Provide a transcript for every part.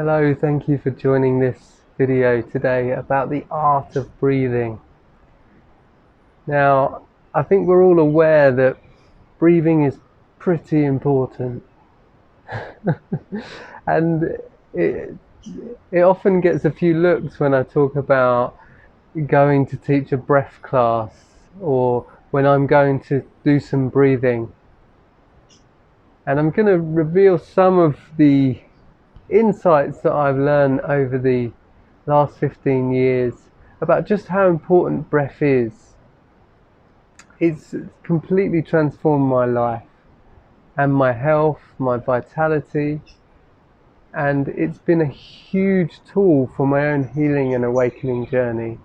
Hello, thank you for joining this video today about the art of breathing. Now, I think we're all aware that breathing is pretty important and it, it often gets a few looks when I talk about going to teach a breath class or when I'm going to do some breathing. And I'm going to reveal some of the insights that I've learned over the last 15 years about just how important breath is. It's completely transformed my life and my health, my vitality, and it's been a huge tool for my own healing and awakening journey.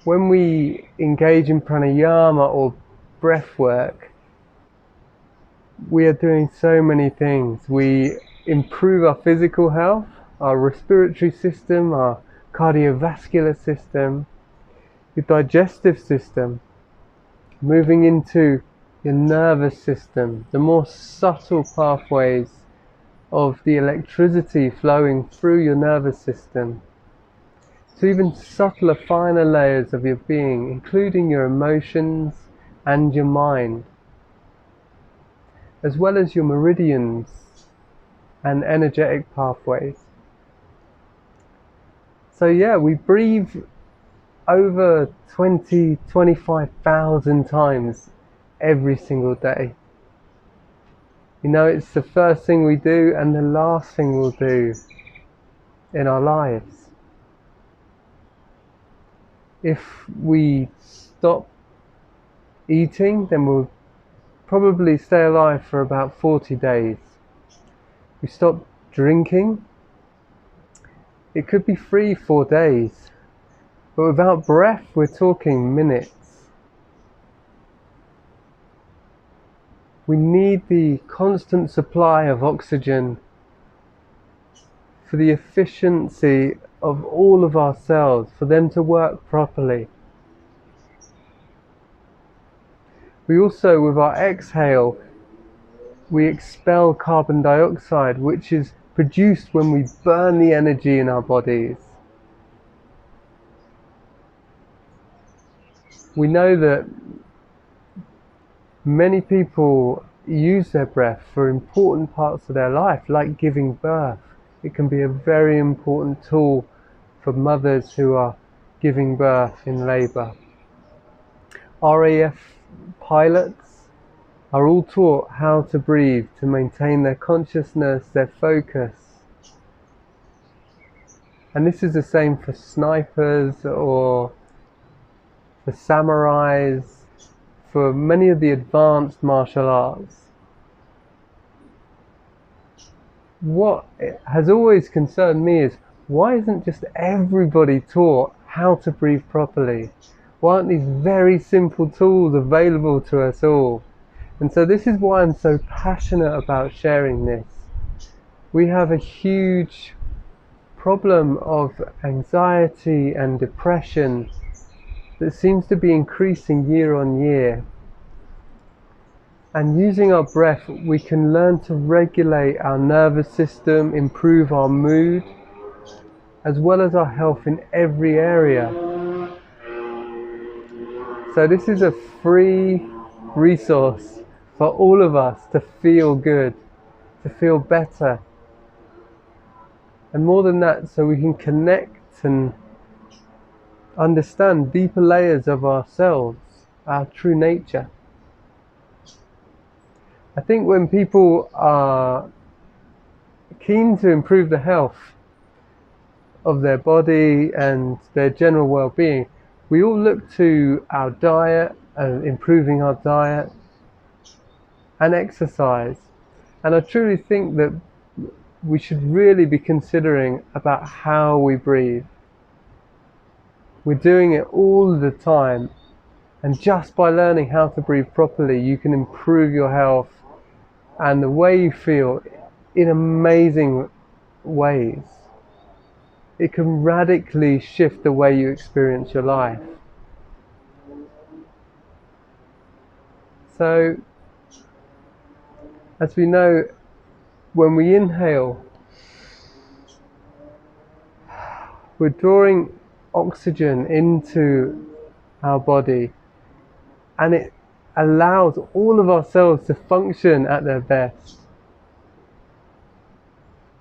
When we engage in pranayama or breath work, we are doing so many things. We improve our physical health, our respiratory system, our cardiovascular system, your digestive system, moving into your nervous system, the more subtle pathways of the electricity flowing through your nervous system, to even subtler, finer layers of your being, including your emotions and your mind, as well as your meridians and energetic pathways. So yeah, we breathe over 25,000 times every single day. You know, it's the first thing we do and the last thing we'll do in our lives. If we stop eating, then we'll probably stay alive for about 40 days. We stop drinking, it could be 3-4 days. But without breath, we're talking minutes. We need the constant supply of oxygen for the efficiency of all of our cells, for them to work properly. We also, with our exhale, we expel carbon dioxide, which is produced when we burn the energy in our bodies. We know that many people use their breath for important parts of their life, like giving birth. It can be a very important tool for mothers who are giving birth in labour. RAF pilots are all taught how to breathe to maintain their consciousness, their focus. And this is the same for snipers or for samurais, for many of the advanced martial arts. What has always concerned me is, why isn't just everybody taught how to breathe properly? Why aren't these very simple tools available to us all? And so this is why I'm so passionate about sharing this. We have a huge problem of anxiety and depression that seems to be increasing year on year. And using our breath, we can learn to regulate our nervous system, improve our mood, as well as our health in every area. So this is a free resource for all of us to feel good, to feel better. And more than that, so we can connect and understand deeper layers of ourselves, our true nature. I think when people are keen to improve the health of their body and their general well-being, we all look to our diet, improving our diet, and exercise. And I truly think that we should really be considering about how we breathe. We're doing it all the time, and just by learning how to breathe properly, you can improve your health and the way you feel in amazing ways. It can radically shift the way you experience your life. So, as we know, when we inhale, we're drawing oxygen into our body, and it allows all of our cells to function at their best.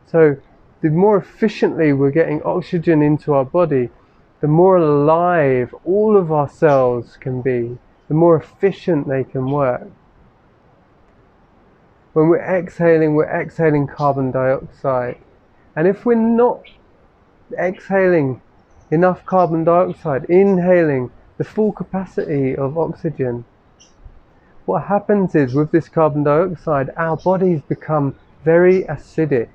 So the more efficiently we're getting oxygen into our body, the more alive all of our cells can be, the more efficient they can work. When we're exhaling carbon dioxide. And if we're not exhaling enough carbon dioxide, inhaling the full capacity of oxygen, what happens is with this carbon dioxide, our bodies become very acidic.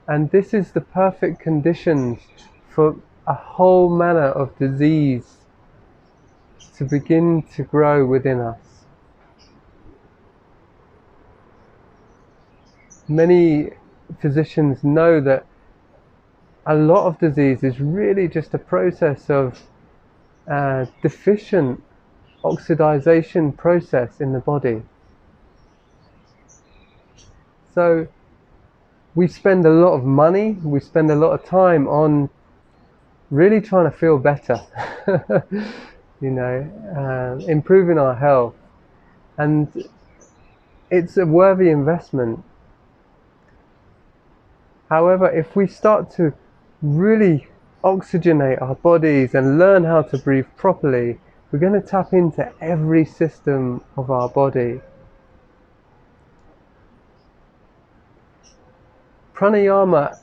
And this is the perfect conditions for a whole manner of disease to begin to grow within us. Many physicians know that a lot of disease is really just a process of deficient oxidization process in the body. So we spend a lot of money, we spend a lot of time on really trying to feel better, improving our health, and it's a worthy investment. However, if we start to really oxygenate our bodies and learn how to breathe properly, we're going to tap into every system of our body. Pranayama,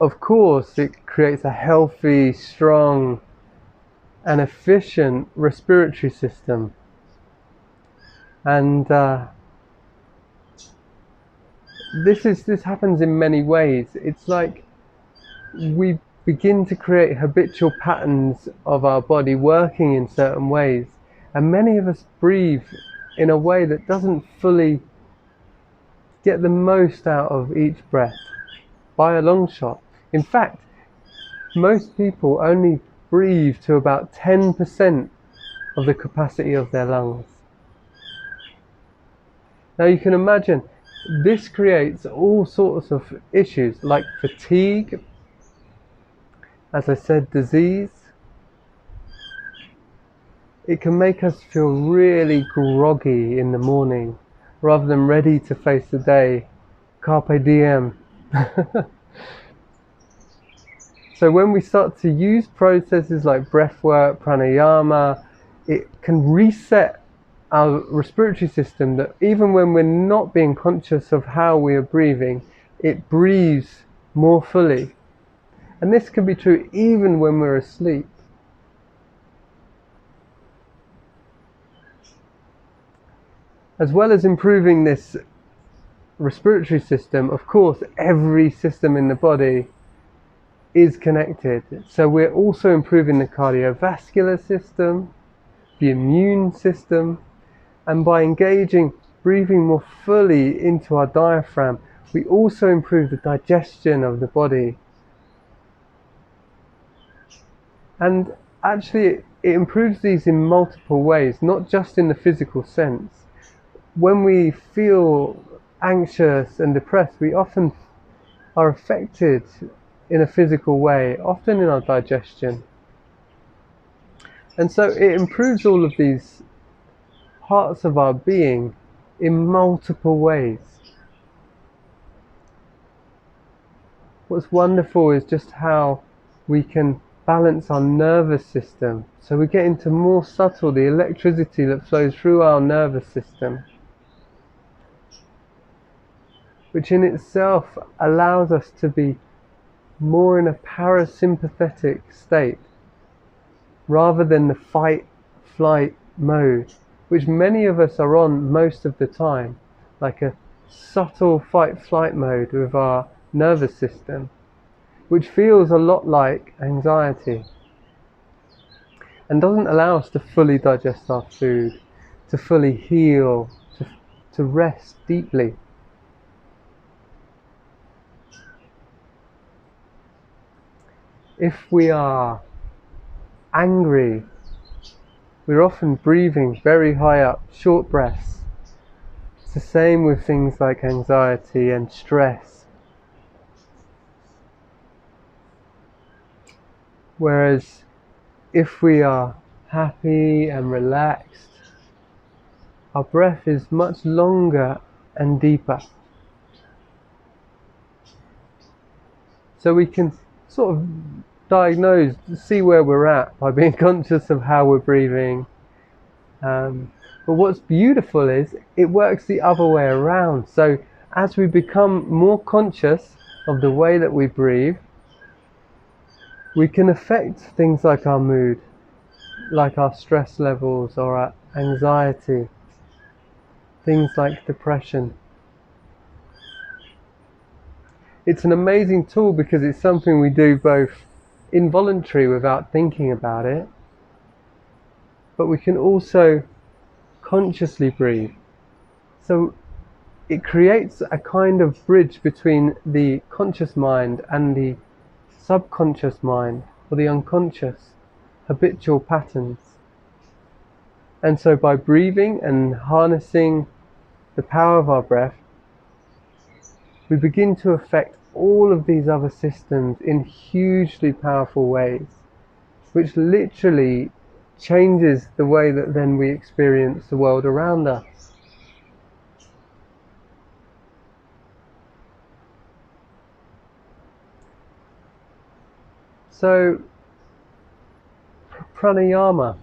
of course, it creates a healthy, strong, and efficient respiratory system. And this happens in many ways. It's like we begin to create habitual patterns of our body working in certain ways, and many of us breathe in a way that doesn't fully get the most out of each breath by a long shot. In fact, most people only breathe to about 10% of the capacity of their lungs. Now you can imagine this creates all sorts of issues like fatigue, as I said, disease. It can make us feel really groggy in the morning rather than ready to face the day. Carpe diem. So when we start to use processes like breathwork, pranayama, it can reset our respiratory system, that even when we're not being conscious of how we are breathing, it breathes more fully. And this can be true even when we're asleep. As well as improving this respiratory system, of course, every system in the body is connected. So we're also improving the cardiovascular system, the immune system, and by engaging breathing more fully into our diaphragm, we also improve the digestion of the body. And actually, it improves these in multiple ways, not just in the physical sense. When we feel anxious and depressed, we often are affected in a physical way, often in our digestion. And so it improves all of these parts of our being in multiple ways. What's wonderful is just how we can balance our nervous system. So we get into more subtle, the electricity that flows through our nervous system, which in itself allows us to be more in a parasympathetic state rather than the fight-flight mode, which many of us are on most of the time, like a subtle fight-flight mode with our nervous system, which feels a lot like anxiety and doesn't allow us to fully digest our food, to fully heal, to rest deeply. If we are angry, we're often breathing very high up, short breaths, It's the same with things like anxiety and stress. Whereas if we are happy and relaxed, our breath is much longer and deeper. So we can sort of diagnose, see where we're at by being conscious of how we're breathing. But what's beautiful is it works the other way around. So as we become more conscious of the way that we breathe, we can affect things like our mood, like our stress levels or our anxiety, things like depression. It's an amazing tool because it's something we do both involuntary without thinking about it, but we can also consciously breathe. So it creates a kind of bridge between the conscious mind and the subconscious mind, or the unconscious, habitual patterns. And so by breathing and harnessing the power of our breath, we begin to affect all of these other systems in hugely powerful ways, which literally changes the way that then we experience the world around us. So, pranayama.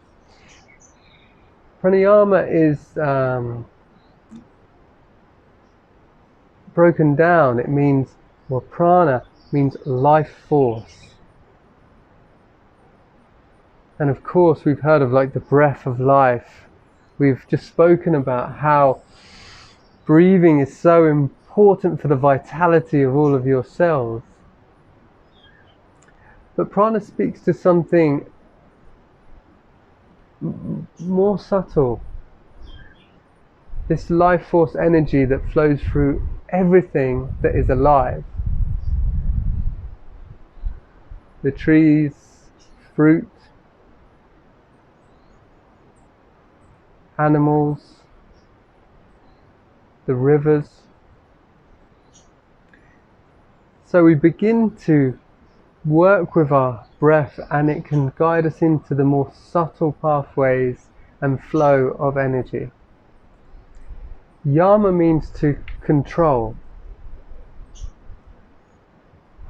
Pranayama is broken down. It means, well, prana means life force. And of course we've heard of like the breath of life. We've just spoken about how breathing is so important for the vitality of all of your cells. But prana speaks to something more subtle. This life force energy that flows through everything that is alive. The trees, fruit, animals, the rivers. So we begin to work with our breath, and it can guide us into the more subtle pathways and flow of energy. Yama means to control.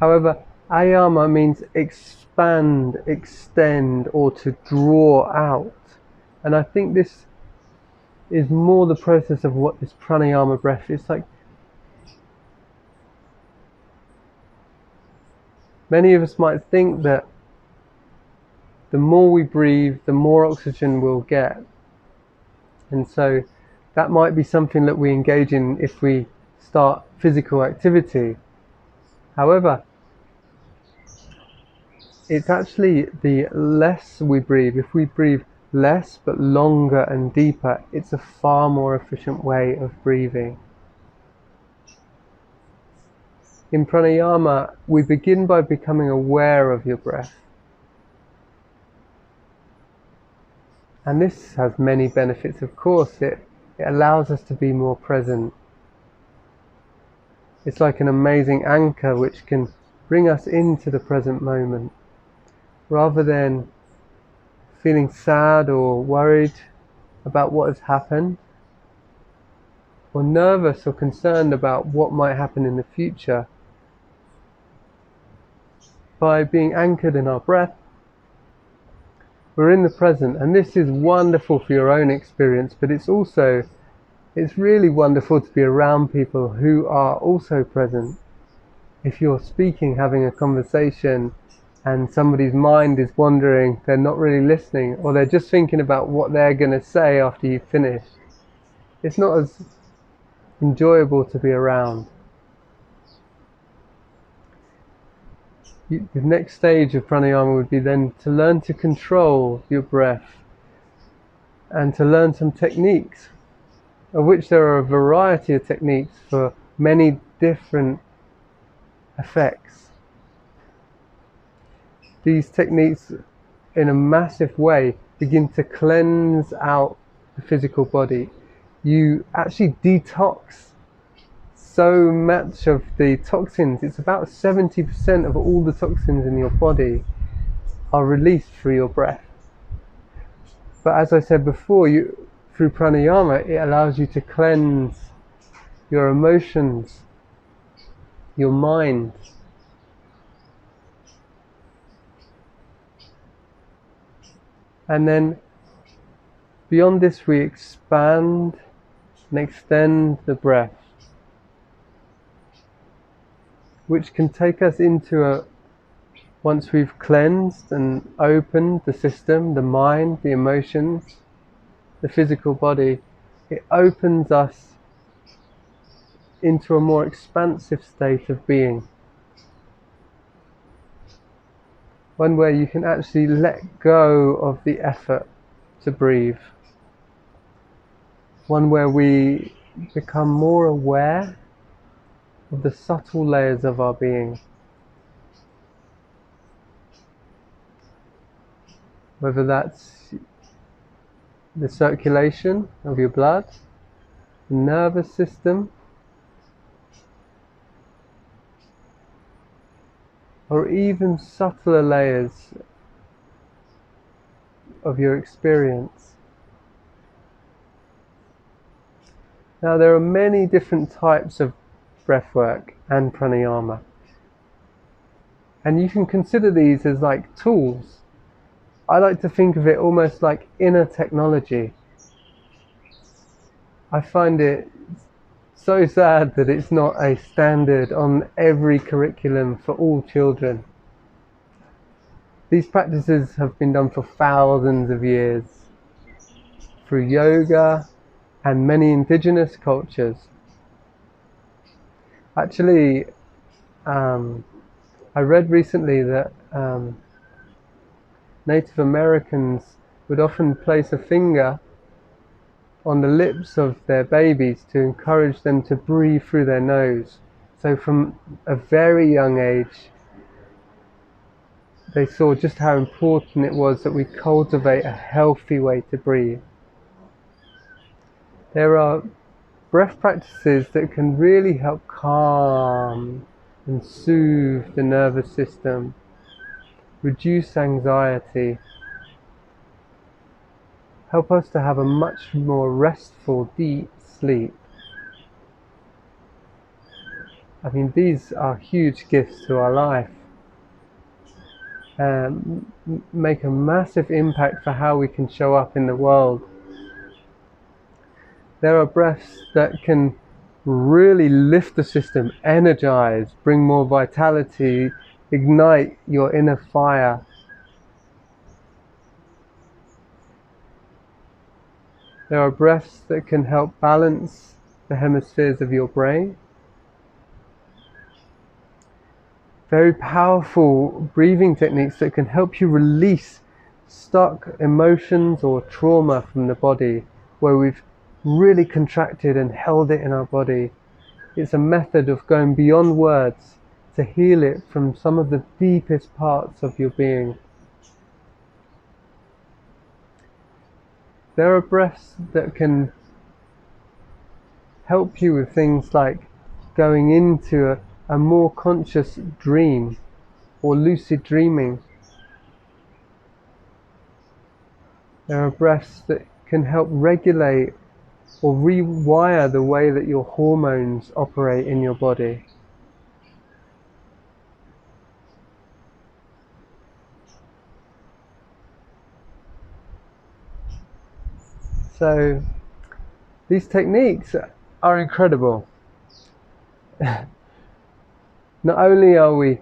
However, ayama means expand, extend, or to draw out. And I think this is more the process of what this pranayama breath is like. Many of us might think that the more we breathe, the more oxygen we'll get. And so that might be something that we engage in if we start physical activity. However, it's actually the less we breathe. If we breathe less but longer and deeper, it's a far more efficient way of breathing. In pranayama, we begin by becoming aware of your breath. And this has many benefits, of course. It allows us to be more present. It's like an amazing anchor which can bring us into the present moment, rather than feeling sad or worried about what has happened, or nervous or concerned about what might happen in the future. By being anchored in our breath, we're in the present, and this is wonderful for your own experience, but it's really wonderful to be around people who are also present. If you're speaking, having a conversation, and somebody's mind is wandering, they're not really listening, or they're just thinking about what they're going to say after you've finished, it's not as enjoyable to be around. The next stage of pranayama would be then to learn to control your breath and to learn some techniques, of which there are a variety of techniques for many different effects. These techniques, in a massive way, begin to cleanse out the physical body. you actually detox so much of the toxins. It's about 70% of all the toxins in your body are released through your breath. But as I said before, through pranayama, it allows you to cleanse your emotions, your mind. And then beyond this, we expand and extend the breath, which can take us into once we've cleansed and opened the system, the mind, the emotions, the physical body, it opens us into a more expansive state of being. One where you can actually let go of the effort to breathe. One where we become more aware of the subtle layers of our being. Whether that's the circulation of your blood, the nervous system, or even subtler layers of your experience. Now, there are many different types of breathwork and pranayama, and you can consider these as like tools. I like to think of it almost like inner technology. I find it so sad that it's not a standard on every curriculum for all children. These practices have been done for thousands of years through yoga and many indigenous cultures. Actually, I read recently that Native Americans would often place a finger on the lips of their babies to encourage them to breathe through their nose. So from a very young age, they saw just how important it was that we cultivate a healthy way to breathe. There are breath practices that can really help calm and soothe the nervous system, reduce anxiety, help us to have a much more restful, deep sleep. I mean, these are huge gifts to our life. Make a massive impact for how we can show up in the world. There are breaths that can really lift the system, energize, bring more vitality, ignite your inner fire. There are breaths that can help balance the hemispheres of your brain. Very powerful breathing techniques that can help you release stuck emotions or trauma from the body, where we've really contracted and held it in our body. It's a method of going beyond words to heal it from some of the deepest parts of your being. There are breaths that can help you with things like going into a more conscious dream or lucid dreaming. There are breaths that can help regulate or rewire the way that your hormones operate in your body. So these techniques are incredible. Not only are we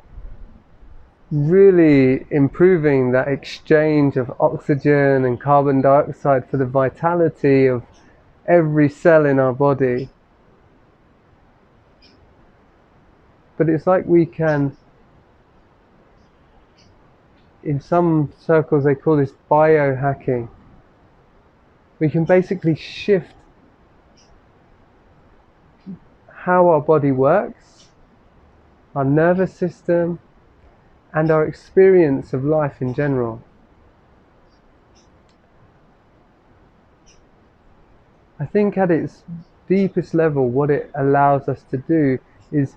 really improving that exchange of oxygen and carbon dioxide for the vitality of every cell in our body, but it's like we can, in some circles they call this biohacking. We can basically shift how our body works, our nervous system, and our experience of life in general. I think at its deepest level, what it allows us to do is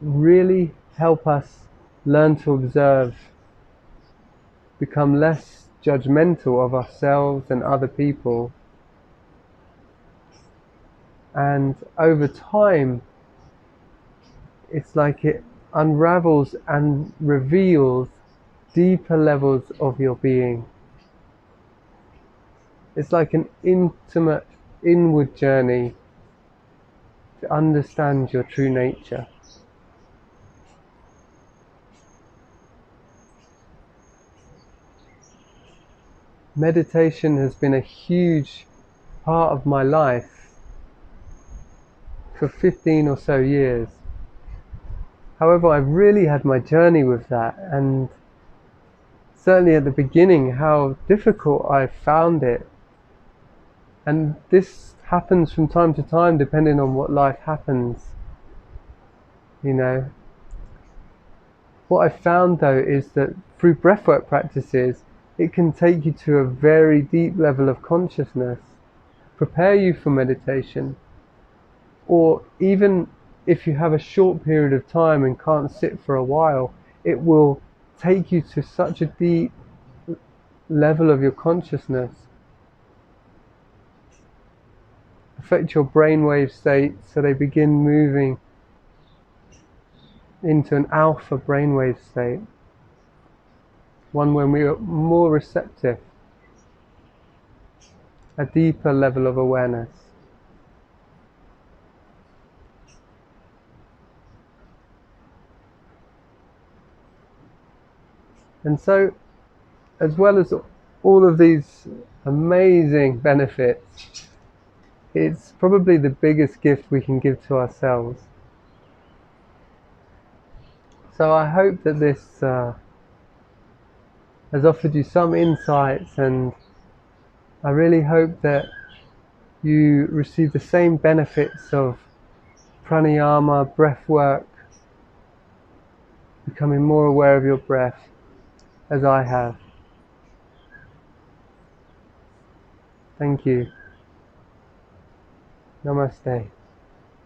really help us learn to observe, become less judgmental of ourselves and other people, and over time it's like it unravels and reveals deeper levels of your being. It's like an intimate inward journey to understand your true nature. Meditation has been a huge part of my life for 15 or so years. However, I've really had my journey with that, and certainly at the beginning how difficult I found it. And this happens from time to time depending on what life happens. You know, what I found though is that through breathwork practices, it can take you to a very deep level of consciousness, prepare you for meditation, or even if you have a short period of time and can't sit for a while, it will take you to such a deep level of your consciousness, affect your brainwave state so they begin moving into an alpha brainwave state, one when we are more receptive, a deeper level of awareness. And so, as well as all of these amazing benefits, it's probably the biggest gift we can give to ourselves. So I hope that this has offered you some insights, and I really hope that you receive the same benefits of pranayama, breath work, becoming more aware of your breath as I have. Thank you. Namaste.